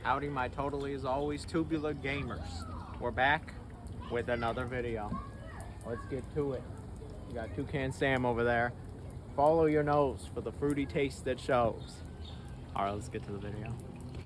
Howdy my totally as always Tubular gamers. We're back with another video. Let's get to it. We got Toucan Sam over there. Follow your nose for the fruity taste that shows. Alright, let's get to the video.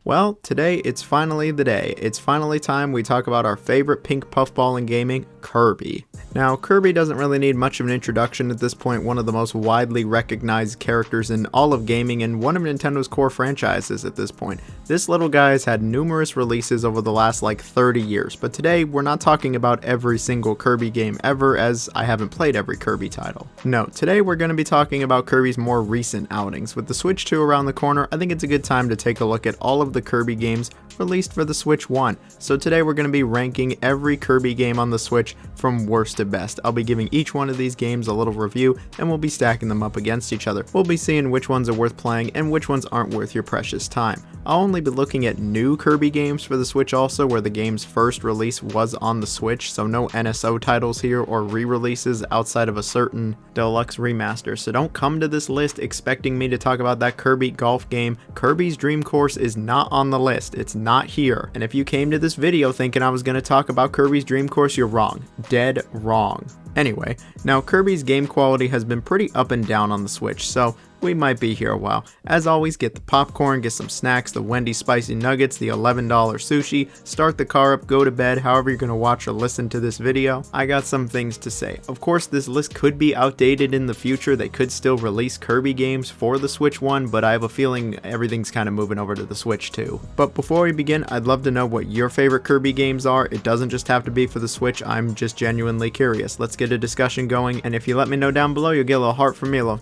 Well, today it's finally the day. It's finally time we talk about our favorite pink puffball in gaming, Kirby. Now, Kirby doesn't really need much of an introduction at this point, one of the most widely recognized characters in all of gaming and one of Nintendo's core franchises at this point. This little guy has had numerous releases over the last 30 years, but today we're not talking about every single Kirby game ever, as I haven't played every Kirby title. No, today we're going to be talking about Kirby's more recent outings. With the Switch 2 around the corner, I think it's a good time to take a look at all of the Kirby games released for the Switch 1. So today we're going to be ranking every Kirby game on the Switch from worst to best. I'll be giving each one of these games a little review and we'll be stacking them up against each other. We'll be seeing which ones are worth playing and which ones aren't worth your precious time. I'll only be looking at new Kirby games for the Switch also, where the game's first release was on the Switch, so no NSO titles here or re-releases outside of a certain deluxe remaster. So don't come to this list expecting me to talk about that Kirby golf game. Kirby's Dream Course is not on the list. It's not here. And if you came to this video thinking I was going to talk about Kirby's Dream Course, you're wrong. Dead wrong. Anyway, now Kirby's game quality has been pretty up and down on the Switch, so we might be here a while. As always, get the popcorn, get some snacks, the Wendy's spicy nuggets, the $11 sushi, start the car up, go to bed, however you're going to watch or listen to this video. I got some things to say. Of course, this list could be outdated in the future. They could still release Kirby games for the Switch 1, but I have a feeling everything's kind of moving over to the Switch 2. But before we begin, I'd love to know what your favorite Kirby games are. It doesn't just have to be for the Switch. I'm just genuinely curious. Let's get a discussion going, and if you let me know down below, you'll get a little heart from me, a little,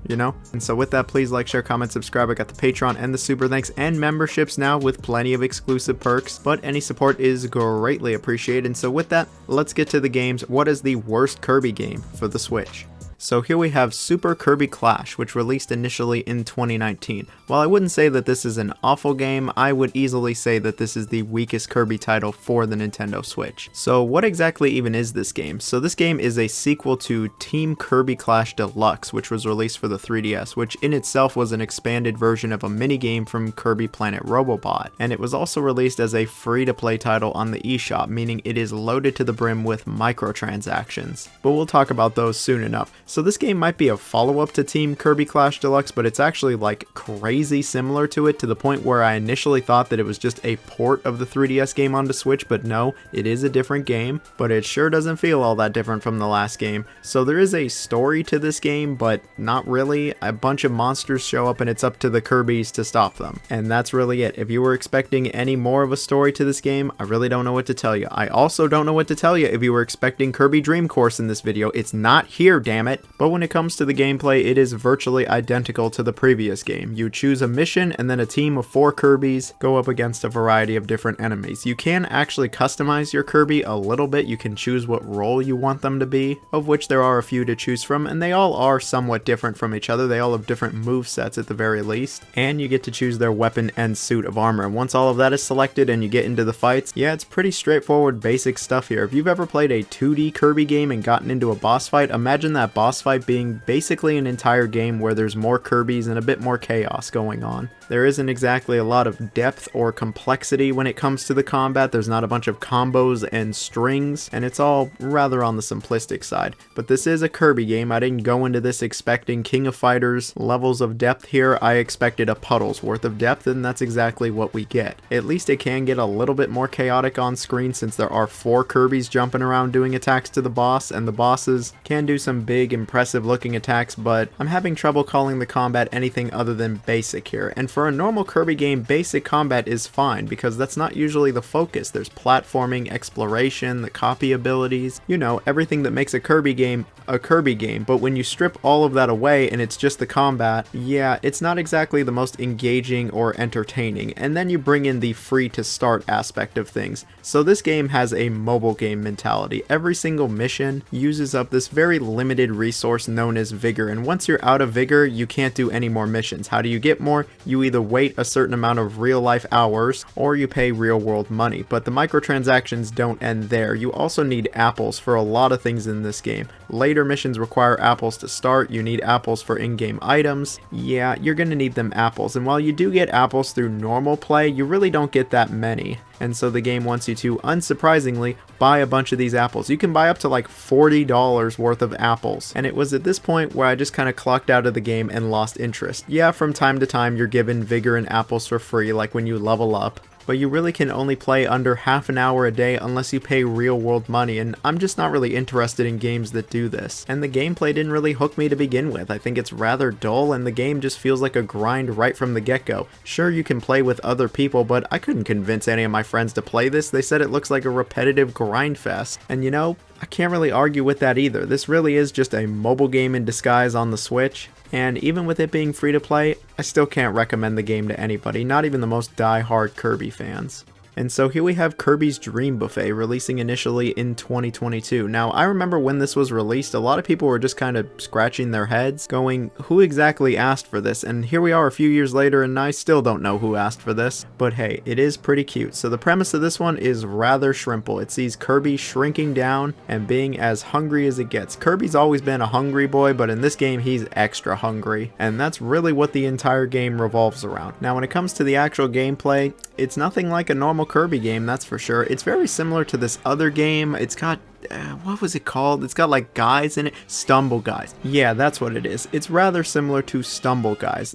you know? And so with that, please like, share, comment, subscribe. I got the Patreon and the Super Thanks and memberships now with plenty of exclusive perks, but any support is greatly appreciated. And so with that, let's get to the games. What is the worst Kirby game for the Switch? So here we have Super Kirby Clash, which released initially in 2019. While I wouldn't say that this is an awful game, I would easily say that this is the weakest Kirby title for the Nintendo Switch. So what exactly even is this game? So this game is a sequel to Team Kirby Clash Deluxe, which was released for the 3DS, which in itself was an expanded version of a minigame from Kirby Planet Robobot. And it was also released as a free-to-play title on the eShop, meaning it is loaded to the brim with microtransactions. But we'll talk about those soon enough. So this game might be a follow-up to Team Kirby Clash Deluxe, but it's actually crazy similar to it, to the point where I initially thought that it was just a port of the 3DS game onto Switch, but no, it is a different game, but it sure doesn't feel all that different from the last game. So there is a story to this game, but not really. A bunch of monsters show up and it's up to the Kirbys to stop them. And that's really it. If you were expecting any more of a story to this game, I really don't know what to tell you. I also don't know what to tell you if you were expecting Kirby Dream Course in this video. It's not here, damn it. But when it comes to the gameplay, it is virtually identical to the previous game. You choose a mission and then a team of 4 Kirbys go up against a variety of different enemies. You can actually customize your Kirby a little bit. You can choose what role you want them to be, of which there are a few to choose from, and they all are somewhat different from each other. They all have different move sets at the very least, and you get to choose their weapon and suit of armor. And once all of that is selected and you get into the fights, yeah, it's pretty straightforward basic stuff here. If you've ever played a 2D Kirby game and gotten into a boss fight, imagine that boss fight being basically an entire game where there's more Kirbys and a bit more chaos going on. There isn't exactly a lot of depth or complexity when it comes to the combat. There's not a bunch of combos and strings, and it's all rather on the simplistic side. But this is a Kirby game. I didn't go into this expecting King of Fighters levels of depth here. I expected a puddle's worth of depth, and that's exactly what we get. At least it can get a little bit more chaotic on screen, since there are 4 Kirbys jumping around doing attacks to the boss, and the bosses can do some big, impressive looking attacks, but I'm having trouble calling the combat anything other than basic here. And for a normal Kirby game, basic combat is fine, because that's not usually the focus. There's platforming, exploration, the copy abilities, you know, everything that makes a Kirby game a Kirby game. But when you strip all of that away and it's just the combat, yeah, it's not exactly the most engaging or entertaining. And then you bring in the free to start aspect of things. So this game has a mobile game mentality. Every single mission uses up this very limited resource known as Vigor, and once you're out of Vigor, you can't do any more missions. How do you get more? You either wait a certain amount of real life hours, or you pay real world money. But the microtransactions don't end there. You also need apples for a lot of things in this game. Later missions require apples to start. You need apples for in-game items. Yeah, you're gonna need them apples, and while you do get apples through normal play, you really don't get that many. And so the game wants you to, unsurprisingly, buy a bunch of these apples. You can buy up to like $40 worth of apples. And it was at this point where I just kind of clocked out of the game and lost interest. Yeah, from time to time you're given Vigor and apples for free, like when you level up. But you really can only play under half an hour a day unless you pay real world money, and I'm just not really interested in games that do this. And the gameplay didn't really hook me to begin with. I think it's rather dull, and the game just feels like a grind right from the get-go. Sure, you can play with other people, but I couldn't convince any of my friends to play this. They said it looks like a repetitive grind fest. And you know, I can't really argue with that either. This really is just a mobile game in disguise on the Switch. And even with it being free to play, I still can't recommend the game to anybody, not even the most die-hard Kirby fans. And so here we have Kirby's Dream Buffet releasing initially in 2022. Now, I remember when this was released, a lot of people were just kind of scratching their heads, going, who exactly asked for this? And here we are a few years later, and I still don't know who asked for this. But hey, it is pretty cute. So the premise of this one is rather shrimple. It sees Kirby shrinking down and being as hungry as it gets. Kirby's always been a hungry boy, but in this game, he's extra hungry. And that's really what the entire game revolves around. Now, when it comes to the actual gameplay, it's nothing like a normal Kirby game, that's for sure. It's very similar to this other game. It's got, what was it called? It's got like guys in it. Stumble Guys. Yeah, that's what it is. It's rather similar to Stumble Guys.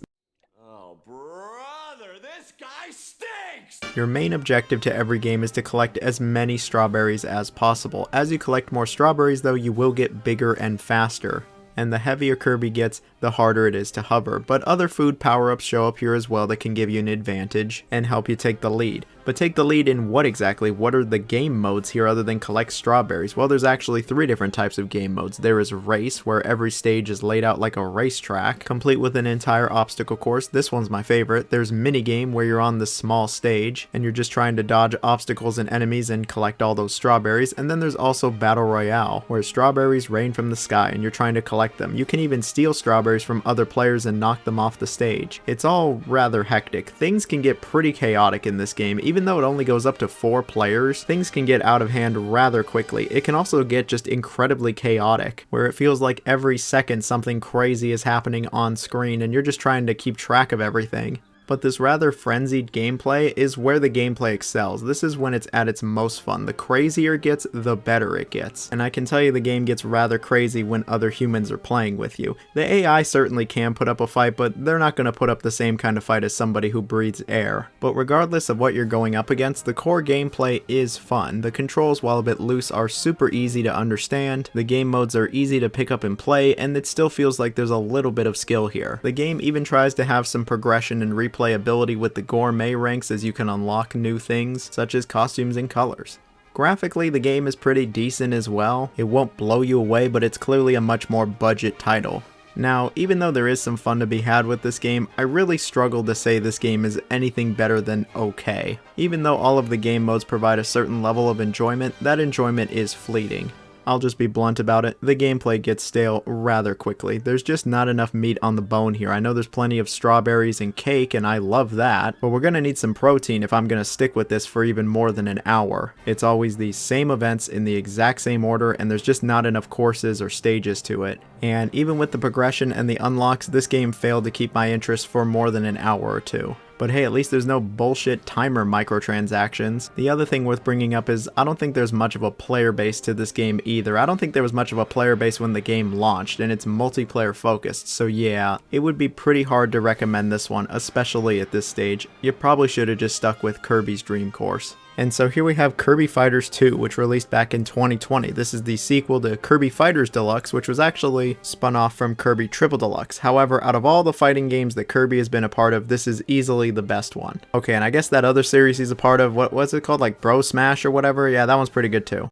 Oh, brother, this guy stinks! Your main objective to every game is to collect as many strawberries as possible. As you collect more strawberries, though, you will get bigger and faster. And the heavier Kirby gets, the harder it is to hover. But other food power-ups show up here as well that can give you an advantage and help you take the lead. But take the lead in what exactly? What are the game modes here other than collect strawberries? Well, there's actually 3 different types of game modes. There is Race, where every stage is laid out like a racetrack, complete with an entire obstacle course. This one's my favorite. There's Minigame, where you're on this small stage, and you're just trying to dodge obstacles and enemies and collect all those strawberries. And then there's also Battle Royale, where strawberries rain from the sky, and you're trying to collect them. You can even steal strawberries from other players and knock them off the stage. It's all rather hectic. Things can get pretty chaotic in this game. Even though it only goes up to 4 players, things can get out of hand rather quickly. It can also get just incredibly chaotic, where it feels like every second something crazy is happening on screen and you're just trying to keep track of everything. But this rather frenzied gameplay is where the gameplay excels. This is when it's at its most fun. The crazier it gets, the better it gets. And I can tell you the game gets rather crazy when other humans are playing with you. The AI certainly can put up a fight, but they're not going to put up the same kind of fight as somebody who breathes air. But regardless of what you're going up against, the core gameplay is fun. The controls, while a bit loose, are super easy to understand. The game modes are easy to pick up and play, and it still feels like there's a little bit of skill here. The game even tries to have some progression and replayability with the gourmet ranks, as you can unlock new things such as costumes and colors. Graphically, the game is pretty decent as well. It won't blow you away, but it's clearly a much more budget title. Now, even though there is some fun to be had with this game, I really struggle to say this game is anything better than okay. Even though all of the game modes provide a certain level of enjoyment, that enjoyment is fleeting. I'll just be blunt about it, the gameplay gets stale rather quickly. There's just not enough meat on the bone here. I know there's plenty of strawberries and cake, and I love that, but we're gonna need some protein if I'm gonna stick with this for even more than an hour. It's always the same events in the exact same order, and there's just not enough courses or stages to it. And even with the progression and the unlocks, this game failed to keep my interest for more than an hour or two. But hey, at least there's no bullshit timer microtransactions. The other thing worth bringing up is I don't think there's much of a player base to this game either. I don't think there was much of a player base when the game launched, and it's multiplayer focused, so yeah, it would be pretty hard to recommend this one, especially at this stage. You probably should have just stuck with Kirby's Dream Course. And so here we have Kirby Fighters 2, which released back in 2020. This is the sequel to Kirby Fighters Deluxe, which was actually spun off from Kirby Triple Deluxe. However, out of all the fighting games that Kirby has been a part of, this is easily the best one. Okay, and I guess that other series he's a part of, what was it called, like Bro Smash or whatever? Yeah, that one's pretty good too.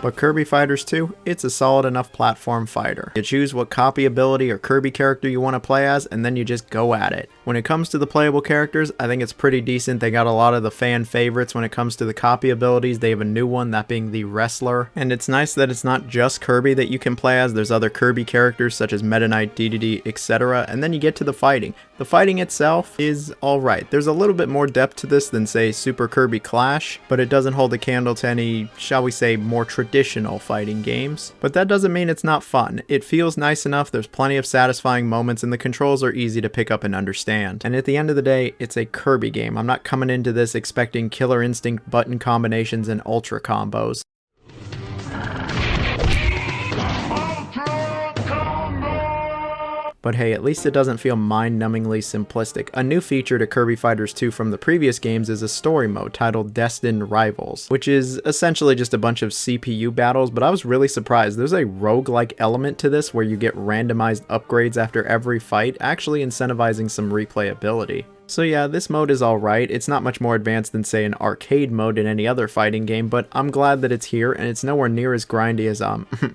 But Kirby Fighters 2, it's a solid enough platform fighter. You choose what copy ability or Kirby character you want to play as, and then you just go at it. When it comes to the playable characters, I think it's pretty decent. They got a lot of the fan favorites. When it comes to the copy abilities, they have a new one, that being the Wrestler. And it's nice that it's not just Kirby that you can play as. There's other Kirby characters such as Meta Knight, DDD, etc. And then you get to the fighting. The fighting itself is alright. There's a little bit more depth to this than, say, Super Kirby Clash, but it doesn't hold a candle to any, shall we say, more traditional fighting games. But that doesn't mean it's not fun. It feels nice enough, there's plenty of satisfying moments, and the controls are easy to pick up and understand. And at the end of the day, it's a Kirby game. I'm not coming into this expecting Killer Instinct button combinations and ultra combos. But hey, at least it doesn't feel mind-numbingly simplistic. A new feature to Kirby Fighters 2 from the previous games is a story mode titled Destined Rivals, which is essentially just a bunch of CPU battles, but I was really surprised. There's a roguelike element to this where you get randomized upgrades after every fight, actually incentivizing some replayability. So yeah, this mode is alright. It's not much more advanced than, say, an arcade mode in any other fighting game, but I'm glad that it's here, and it's nowhere near as grindy as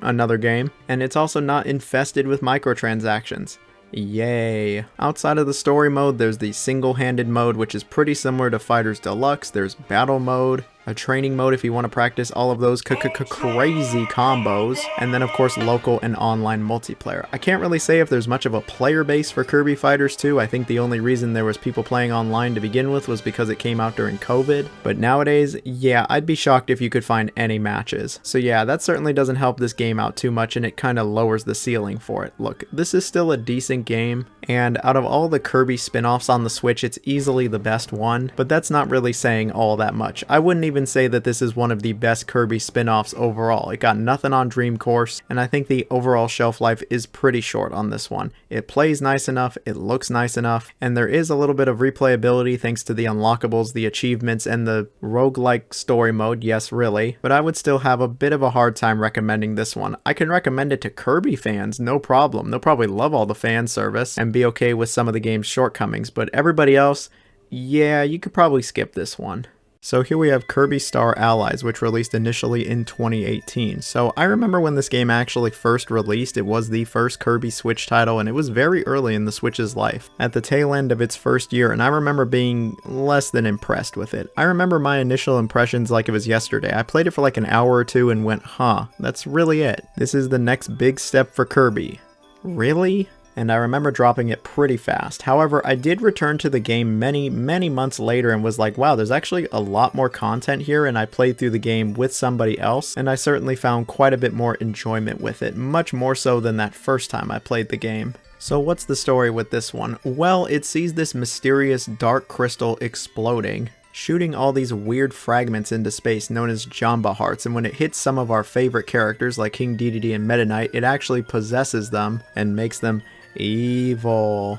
another game. And it's also not infested with microtransactions. Yay. Outside of the story mode, there's the single-handed mode, which is pretty similar to Fighters Deluxe. There's battle mode, a training mode if you want to practice all of those crazy combos, and then of course local and online multiplayer. I can't really say if there's much of a player base for Kirby Fighters 2. I think the only reason there was people playing online to begin with was because it came out during COVID. But nowadays, yeah, I'd be shocked if you could find any matches. So yeah, that certainly doesn't help this game out too much, and it kind of lowers the ceiling for it. Look, this is still a decent game, and out of all the Kirby spin-offs on the Switch, it's easily the best one, but that's not really saying all that much. I wouldn't even say that this is one of the best Kirby spin-offs overall. It got nothing on Dream Course, and I think the overall shelf life is pretty short on this one. It plays nice enough, it looks nice enough, and there is a little bit of replayability thanks to the unlockables, the achievements, and the roguelike story mode, yes really, but I would still have a bit of a hard time recommending this one. I can recommend it to Kirby fans, no problem. They'll probably love all the fan service and be okay with some of the game's shortcomings, but everybody else, yeah, you could probably skip this one. So here we have Kirby Star Allies, which released initially in 2018. So I remember when this game actually first released, it was the first Kirby Switch title, and it was very early in the Switch's life, at the tail end of its first year, and I remember being less than impressed with it. I remember my initial impressions like it was yesterday. I played it for like an hour or two and went, huh, that's really it. This is the next big step for Kirby. Really? And I remember dropping it pretty fast. However, I did return to the game many months later and was like, wow, there's actually a lot more content here, and I played through the game with somebody else, and I certainly found quite a bit more enjoyment with it, much more so than that first time I played the game. So what's the story with this one? Well, it sees this mysterious dark crystal exploding, shooting all these weird fragments into space known as Jamba Hearts, and when it hits some of our favorite characters like King Dedede and Meta Knight, it actually possesses them and makes them evil.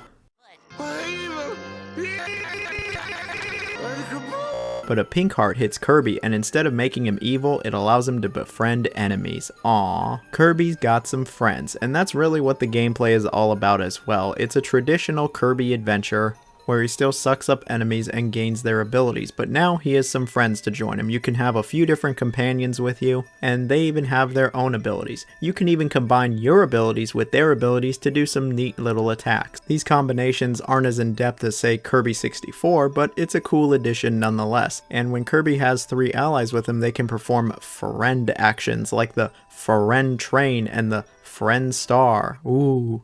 But a pink heart hits Kirby, and instead of making him evil, it allows him to befriend enemies. Aww. Kirby's got some friends, and that's really what the gameplay is all about as well. It's a traditional Kirby adventure where he still sucks up enemies and gains their abilities, but now he has some friends to join him. You can have a few different companions with you, and they even have their own abilities. You can even combine your abilities with their abilities to do some neat little attacks. These combinations aren't as in-depth as, say, Kirby 64, but it's a cool addition nonetheless. And when Kirby has 3 allies with him, they can perform friend actions like the Friend Train and the Friend Star. Ooh.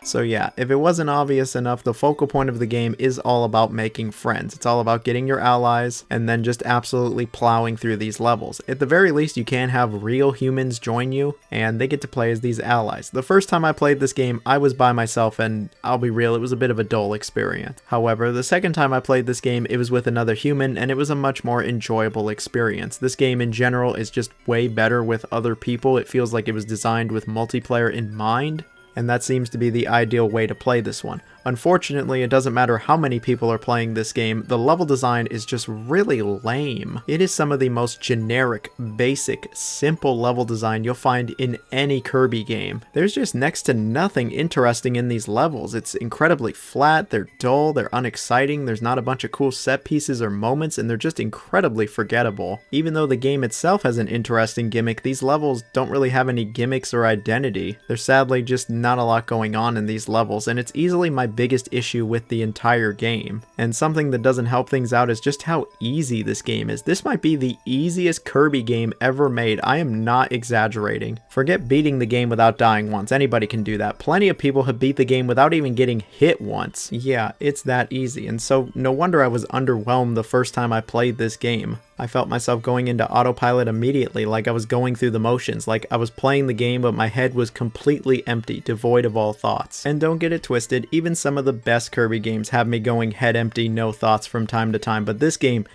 So yeah, if it wasn't obvious enough, the focal point of the game is all about making friends. It's all about getting your allies and then just absolutely plowing through these levels. At the very least, you can have real humans join you, and they get to play as these allies. The first time I played this game, I was by myself, and I'll be real, it was a bit of a dull experience. However, the second time I played this game, it was with another human, and it was a much more enjoyable experience. This game in general is just way better with other people. It feels like it was designed with multiplayer in mind, and that seems to be the ideal way to play this one. Unfortunately, it doesn't matter how many people are playing this game, the level design is just really lame. It is some of the most generic, basic, simple level design you'll find in any Kirby game. There's just next to nothing interesting in these levels. It's incredibly flat, they're dull, they're unexciting, there's not a bunch of cool set pieces or moments, and they're just incredibly forgettable. Even though the game itself has an interesting gimmick, these levels don't really have any gimmicks or identity. There's sadly just not a lot going on in these levels, and it's easily my biggest issue with the entire game. And something that doesn't help things out is just how easy this game is. This might be the easiest Kirby game ever made. I am not exaggerating. Forget beating the game without dying once. Anybody can do that. Plenty of people have beat the game without even getting hit once. Yeah, it's that easy, and so no wonder I was underwhelmed the first time I played this game. I felt myself going into autopilot immediately, like I was going through the motions, like I was playing the game but my head was completely empty, devoid of all thoughts. And don't get it twisted, even some of the best Kirby games have me going head empty, no thoughts from time to time, but this game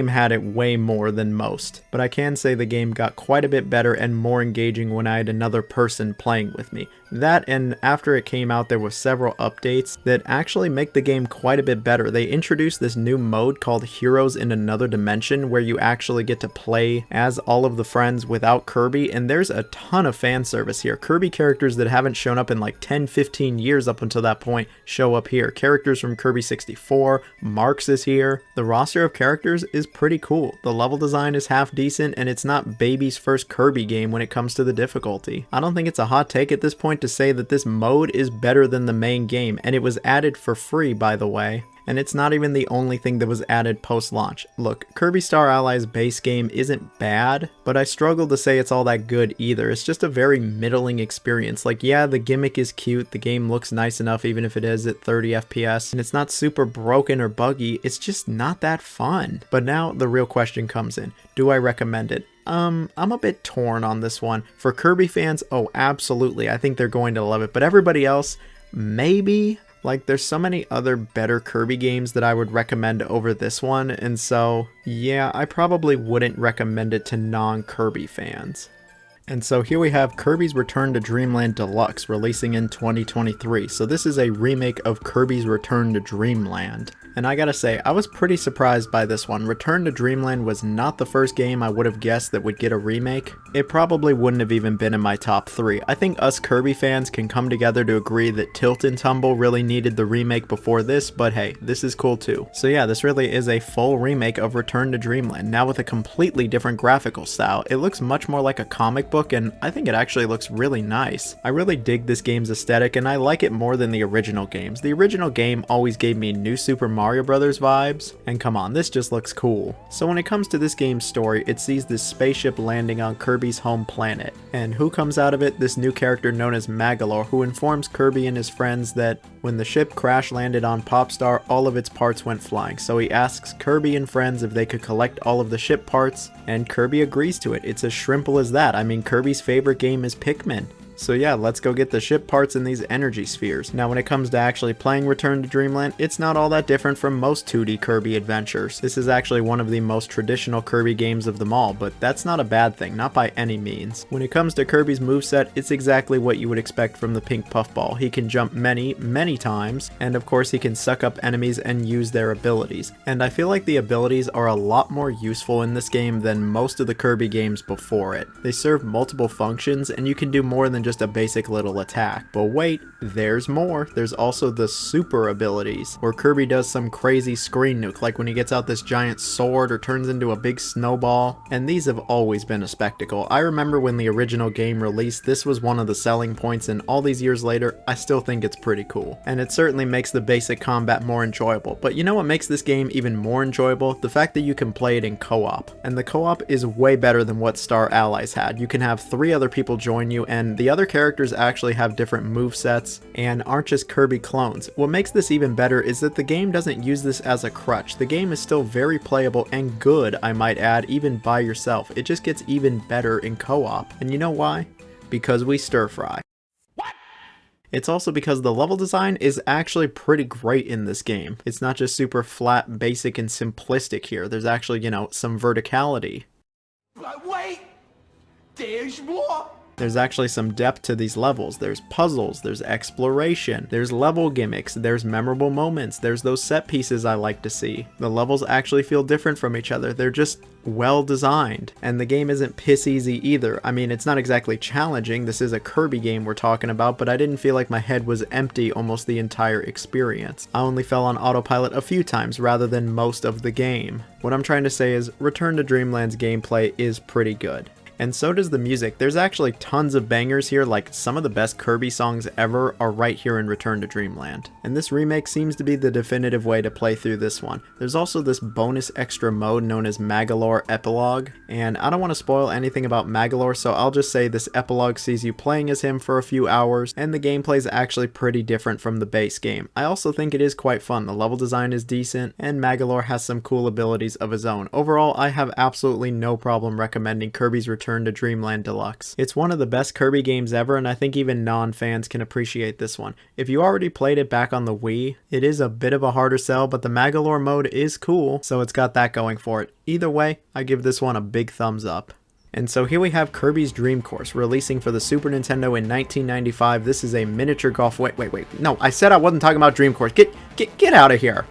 had it way more than most. But I can say the game got quite a bit better and more engaging when I had another person playing with me. That, and after it came out, there were several updates that actually make the game quite a bit better. They introduced this new mode called Heroes in Another Dimension, where you actually get to play as all of the friends without Kirby, and there's a ton of fan service here. Kirby characters that haven't shown up in like 10-15 years up until that point show up here. Characters from Kirby 64, Marx is here. The roster of characters is pretty cool. The level design is half decent, and it's not baby's first Kirby game when it comes to the difficulty. I don't think it's a hot take at this point to say that this mode is better than the main game, and it was added for free, by the way. And it's not even the only thing that was added post-launch. Look, Kirby Star Allies base game isn't bad, but I struggle to say it's all that good either. It's just a very middling experience. Like, yeah, the gimmick is cute, the game looks nice enough even if it is at 30 FPS, and it's not super broken or buggy, it's just not that fun. But now the real question comes in. Do I recommend it? I'm a bit torn on this one. For Kirby fans, oh, absolutely, I think they're going to love it, but everybody else, maybe? Like, there's so many other better Kirby games that I would recommend over this one, and so, yeah, I probably wouldn't recommend it to non-Kirby fans. And so here we have Kirby's Return to Dreamland Deluxe releasing in 2023. So this is a remake of Kirby's Return to Dreamland. And I gotta say, I was pretty surprised by this one. Return to Dreamland was not the first game I would have guessed that would get a remake. It probably wouldn't have even been in my top 3. I think us Kirby fans can come together to agree that Tilt and Tumble really needed the remake before this, but hey, this is cool too. So yeah, this really is a full remake of Return to Dreamland, now with a completely different graphical style. It looks much more like a comic book, and I think it actually looks really nice. I really dig this game's aesthetic, and I like it more than the original games. The original game always gave me New Super Mario Bros. Vibes, and come on, this just looks cool. So when it comes to this game's story, it sees this spaceship landing on Kirby's home planet. And who comes out of it? This new character known as Magolor, who informs Kirby and his friends that when the ship crash landed on Popstar, all of its parts went flying. So he asks Kirby and friends if they could collect all of the ship parts, and Kirby agrees to it. It's as simple as that. I mean, Kirby's favorite game is Pikmin. So yeah, let's go get the ship parts in these energy spheres. Now when it comes to actually playing Return to Dreamland, it's not all that different from most 2D Kirby adventures. This is actually one of the most traditional Kirby games of them all, but that's not a bad thing, not by any means. When it comes to Kirby's moveset, it's exactly what you would expect from the pink puffball. He can jump many, many times, and of course he can suck up enemies and use their abilities. And I feel like the abilities are a lot more useful in this game than most of the Kirby games before it. They serve multiple functions, and you can do more than just a basic little attack. But wait, there's more. There's also the super abilities, where Kirby does some crazy screen nuke, like when he gets out this giant sword or turns into a big snowball, and these have always been a spectacle. I remember when the original game released, this was one of the selling points, and all these years later, I still think it's pretty cool. And it certainly makes the basic combat more enjoyable. But you know what makes this game even more enjoyable? The fact that you can play it in co-op. And the co-op is way better than what Star Allies had. You can have 3 other people join you, and the other characters actually have different movesets and aren't just Kirby clones. What makes this even better is that the game doesn't use this as a crutch. The game is still very playable and good, I might add, even by yourself. It just gets even better in co-op. And you know why? Because we stir fry. It's also because the level design is actually pretty great in this game. It's not just super flat, basic, and simplistic here. There's actually, you know, some verticality. But wait! There's more! There's actually some depth to these levels. There's puzzles, there's exploration, there's level gimmicks, there's memorable moments, there's those set pieces I like to see. The levels actually feel different from each other. They're just well designed, and the game isn't piss easy either. I mean, it's not exactly challenging, this is a Kirby game we're talking about, but I didn't feel like my head was empty almost the entire experience. I only fell on autopilot a few times rather than most of the game. What I'm trying to say is Return to Dreamland's gameplay is pretty good. And so does the music. There's actually tons of bangers here, like some of the best Kirby songs ever are right here in Return to Dreamland. And this remake seems to be the definitive way to play through this one. There's also this bonus extra mode known as Magolor Epilogue, and I don't want to spoil anything about Magolor, so I'll just say this epilogue sees you playing as him for a few hours, and the gameplay is actually pretty different from the base game. I also think it is quite fun. The level design is decent, and Magolor has some cool abilities of his own. Overall, I have absolutely no problem recommending Kirby's Return to Dreamland Deluxe. It's one of the best Kirby games ever, and I think even non-fans can appreciate this one. If you already played it back on the Wii, it is a bit of a harder sell, but the Magolor mode is cool, so it's got that going for it. Either way, I give this one a big thumbs up. And so here we have Kirby's Dream Course, releasing for the Super Nintendo in 1995. This is a miniature golf. Wait. No, I said I wasn't talking about Dream Course. Get out of here.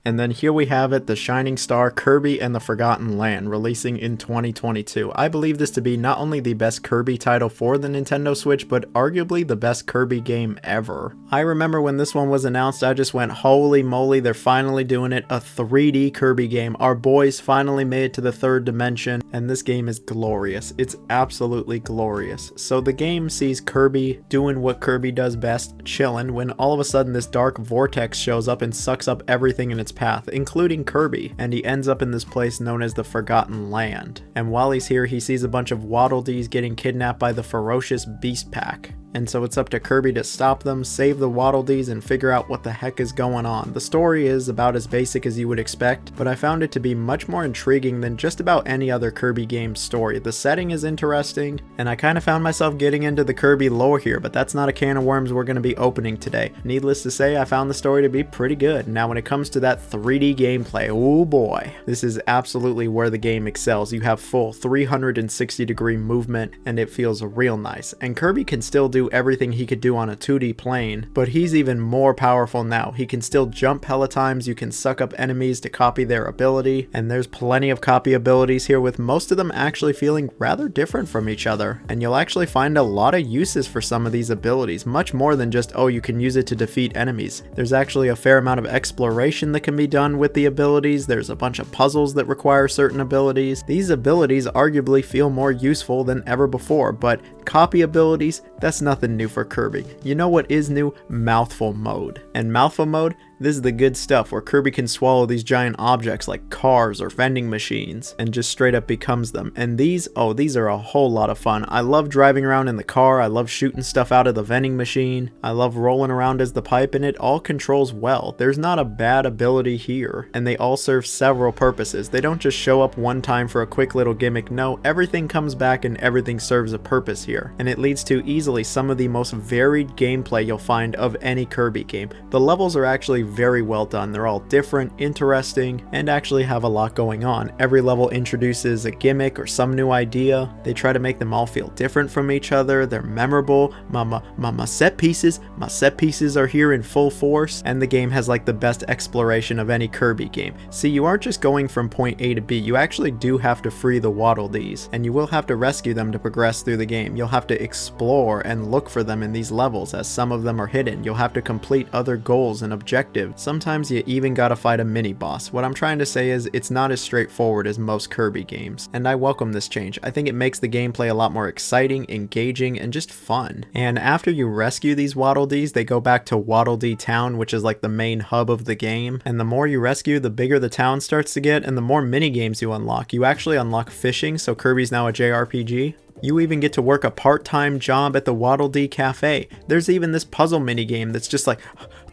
And then here we have it, the Shining Star Kirby and the Forgotten Land, releasing in 2022. I believe this to be not only the best Kirby title for the Nintendo Switch, but arguably the best Kirby game ever. I remember when this one was announced, I just went, holy moly, they're finally doing it, a 3D Kirby game. Our boys finally made it to the third dimension, and this game is glorious. It's absolutely glorious. So the game sees Kirby doing what Kirby does best, chilling, when all of a sudden this dark vortex shows up and sucks up everything in its path, including Kirby, and he ends up in this place known as the Forgotten Land. And while he's here, he sees a bunch of Waddle Dees getting kidnapped by the ferocious Beast Pack. And so it's up to Kirby to stop them, save the Waddle Dees, and figure out what the heck is going on. The story is about as basic as you would expect, but I found it to be much more intriguing than just about any other Kirby game's story. The setting is interesting, and I kind of found myself getting into the Kirby lore here, but that's not a can of worms we're going to be opening today. Needless to say, I found the story to be pretty good. Now when it comes to that 3D gameplay, oh boy, this is absolutely where the game excels. You have full 360-degree movement, and it feels real nice. And Kirby can still do everything he could do on a 2D plane, but he's even more powerful now. He can still jump hella times, you can suck up enemies to copy their ability, and there's plenty of copy abilities here, with most of them actually feeling rather different from each other. And you'll actually find a lot of uses for some of these abilities, much more than just, oh, you can use it to defeat enemies. There's actually a fair amount of exploration that can be done with the abilities. There's a bunch of puzzles that require certain abilities. These abilities arguably feel more useful than ever before, but copy abilities, that's nothing new for Kirby. You know what is new? Mouthful mode. And mouthful mode, this is the good stuff where Kirby can swallow these giant objects like cars or vending machines and just straight up becomes them. And these are a whole lot of fun. I love driving around in the car, I love shooting stuff out of the vending machine, I love rolling around as the pipe, and it all controls well. There's not a bad ability here, and they all serve several purposes. They don't just show up one time for a quick little gimmick. No, everything comes back and everything serves a purpose here. And it leads to easily some of the most varied gameplay you'll find of any Kirby game. The levels are actually very well done. They're all different, interesting, and actually have a lot going on. Every level introduces a gimmick or some new idea. They try to make them all feel different from each other. They're memorable. My set pieces are here in full force, and the game has like the best exploration of any Kirby game. See, you aren't just going from point A to B. You actually do have to free the Waddle Dees, and you will have to rescue them to progress through the game. You'll have to explore and look for them in these levels, as some of them are hidden. You'll have to complete other goals and objectives. Sometimes you even gotta fight a mini boss. What I'm trying to say is it's not as straightforward as most Kirby games, and I welcome this change. I think it makes the gameplay a lot more exciting, engaging, and just fun. And after you rescue these Waddle Dees, they go back to Waddle Dee Town, which is like the main hub of the game. And the more you rescue, the bigger the town starts to get, and the more mini games you unlock. You actually unlock fishing, so Kirby's now a JRPG. You even get to work a part-time job at the Waddle Dee Cafe. There's even this puzzle minigame that's just like,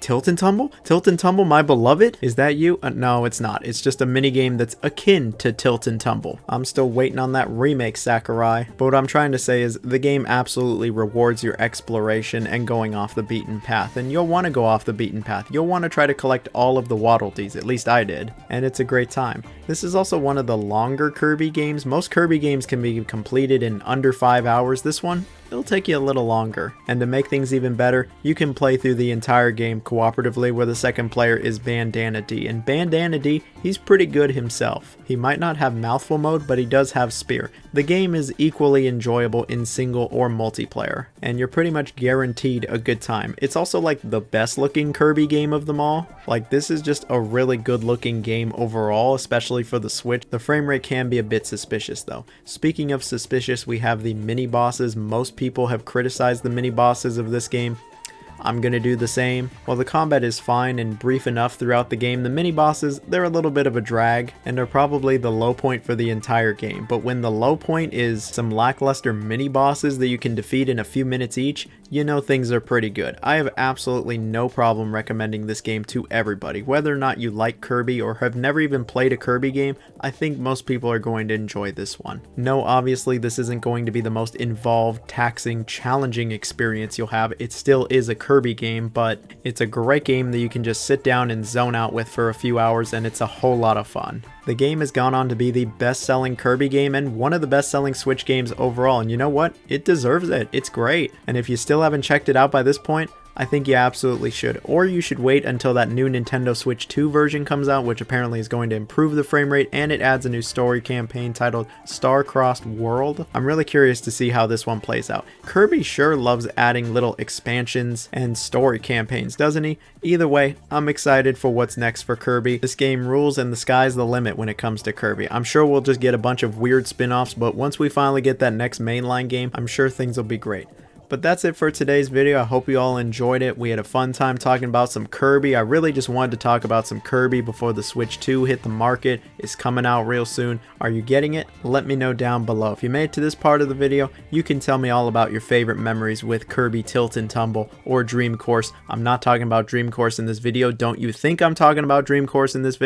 Tilt and Tumble? Tilt and Tumble, my beloved? Is that you? No, it's not. It's just a minigame that's akin to Tilt and Tumble. I'm still waiting on that remake, Sakurai. But what I'm trying to say is the game absolutely rewards your exploration and going off the beaten path. And you'll want to go off the beaten path. You'll want to try to collect all of the Waddle Dees, at least I did. And it's a great time. This is also one of the longer Kirby games. Most Kirby games can be completed in under 5 hours. This one, it'll take you a little longer. And to make things even better, you can play through the entire game cooperatively where the second player is Bandana D. And Bandana D, he's pretty good himself. He might not have mouthful mode, but he does have spear. The game is equally enjoyable in single or multiplayer, and you're pretty much guaranteed a good time. It's also like the best looking Kirby game of them all. Like, this is just a really good looking game overall, especially for the Switch. The frame rate can be a bit suspicious though. Speaking of suspicious, we have the mini bosses. Most people have criticized the mini bosses of this game. I'm gonna do the same. While the combat is fine and brief enough throughout the game, the mini bosses, they're a little bit of a drag and are probably the low point for the entire game. But when the low point is some lackluster mini bosses that you can defeat in a few minutes each, you know things are pretty good. I have absolutely no problem recommending this game to everybody. Whether or not you like Kirby or have never even played a Kirby game, I think most people are going to enjoy this one. No, obviously this isn't going to be the most involved, taxing, challenging experience you'll have. It still is a Kirby game, but it's a great game that you can just sit down and zone out with for a few hours, and it's a whole lot of fun. The game has gone on to be the best-selling Kirby game and one of the best-selling Switch games overall, and you know what? It deserves it. It's great. And if you still haven't checked it out by this point, I think you absolutely should. Or you should wait until that new Nintendo Switch 2 version comes out, which apparently is going to improve the frame rate, and it adds a new story campaign titled Star-Crossed World. I'm really curious to see how this one plays out. Kirby sure loves adding little expansions and story campaigns, doesn't he? Either way, I'm excited for what's next for Kirby. This game rules and the sky's the limit when it comes to Kirby. I'm sure we'll just get a bunch of weird spin-offs, but once we finally get that next mainline game, I'm sure things will be great. But that's it for today's video. I hope you all enjoyed it. We had a fun time talking about some Kirby. I really just wanted to talk about some Kirby before the Switch 2 hit the market. It's coming out real soon. Are you getting it? Let me know down below. If you made it to this part of the video, you can tell me all about your favorite memories with Kirby Tilt and Tumble or Dream Course. I'm not talking about Dream Course in this video. Don't you think I'm talking about Dream Course in this video?